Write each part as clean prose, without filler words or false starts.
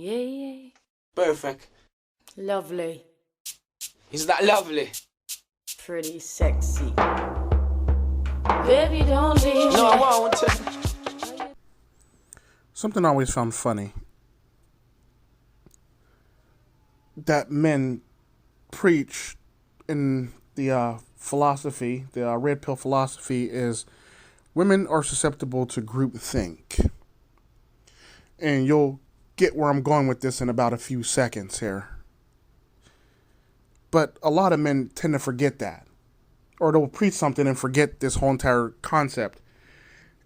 Yeah. Perfect. Lovely. Is that lovely? Pretty sexy. Baby, don't leave No, I me. won't. Something I always found funny that men preach in the philosophy, the red pill philosophy, is women are susceptible to groupthink. And you'll get where I'm going with this in about a few seconds here. But a lot of men tend to forget that. Or they'll preach something and forget this whole entire concept.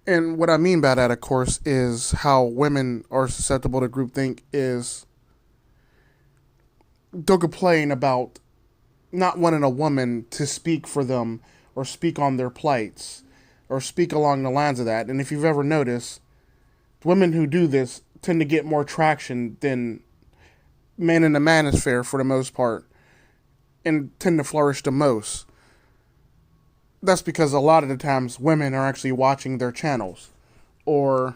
And what I mean by that, of course, is how women are susceptible to groupthink is they'll complain about not wanting a woman to speak for them or speak on their plights or speak along the lines of that. And if you've ever noticed, women who do this tend to get more traction than men in the manosphere for the most part and tend to flourish the most. That's because a lot of the times women are actually watching their channels, or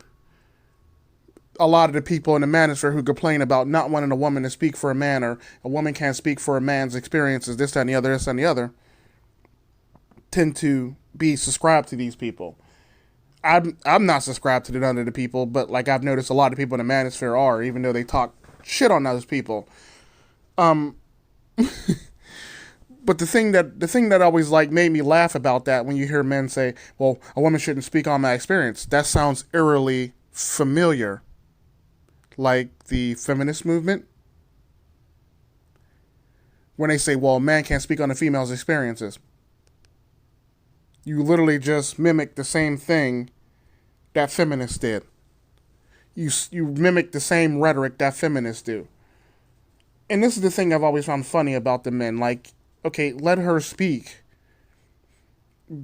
a lot of the people in the manosphere who complain about not wanting a woman to speak for a man, or a woman can't speak for a man's experiences, this, that, and the other, this, and the other, tend to be subscribed to these people. I'm not subscribed to none of the people, but like I've noticed a lot of people in the manosphere are, even though they talk shit on those people. But the thing that always like made me laugh about that, when you hear men say, well, a woman shouldn't speak on my experience, that sounds eerily familiar. Like the feminist movement. When they say, well, a man can't speak on a female's experiences. You literally just mimic the same thing that feminists did. You mimic the same rhetoric that feminists do. And this is the thing I've always found funny about the men. Like, okay, let her speak.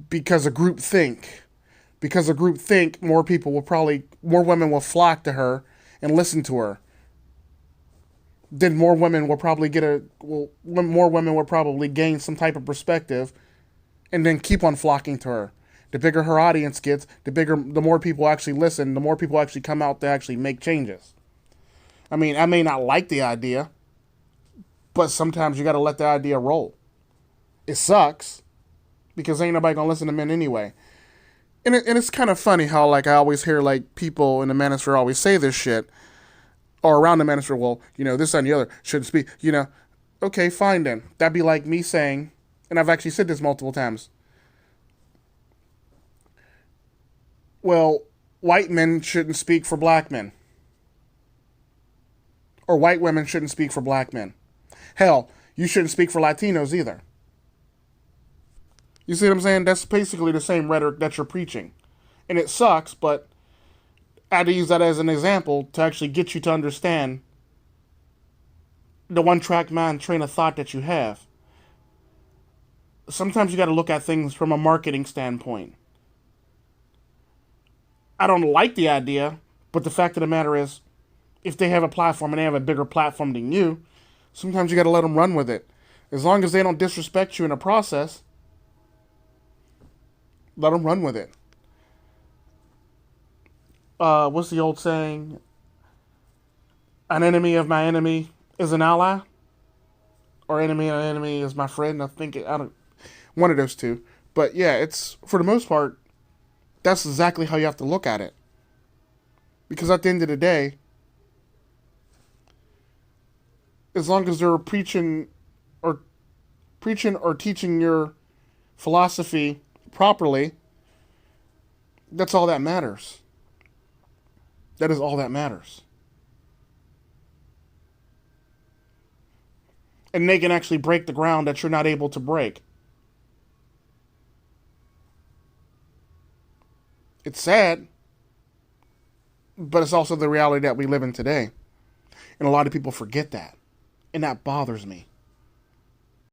Because of groupthink. Because of groupthink, more women will flock to her and listen to her. Then more women will probably more women will probably gain some type of perspective and then keep on flocking to her. The bigger her audience gets, the more people actually listen, the more people actually come out to actually make changes. I mean, I may not like the idea, but sometimes you got to let the idea roll. It sucks because ain't nobody gonna listen to men anyway. And it's kind of funny how, like, I always hear, like, people in the manosphere always say this shit, or around the manosphere, well, this and the other shouldn't speak, Okay, fine then. That'd be like me saying, and I've actually said this multiple times, well, white men shouldn't speak for black men. Or white women shouldn't speak for black men. Hell, you shouldn't speak for Latinos either. You see what I'm saying? That's basically the same rhetoric that you're preaching. And it sucks, but I had to use that as an example to actually get you to understand the one-track mind train of thought that you have. Sometimes you got to look at things from a marketing standpoint. I don't like the idea, but the fact of the matter is, if they have a platform and they have a bigger platform than you, sometimes you got to let them run with it. As long as they don't disrespect you in the process, let them run with it. What's the old saying? An enemy of my enemy is an ally, or enemy of an enemy is my friend. One of those two. But yeah, it's, for the most part, that's exactly how you have to look at it. Because at the end of the day, as long as they're preaching or teaching your philosophy properly, that's all that matters. That is all that matters. And they can actually break the ground that you're not able to break. It's sad, but it's also the reality that we live in today. And a lot of people forget that. And that bothers me.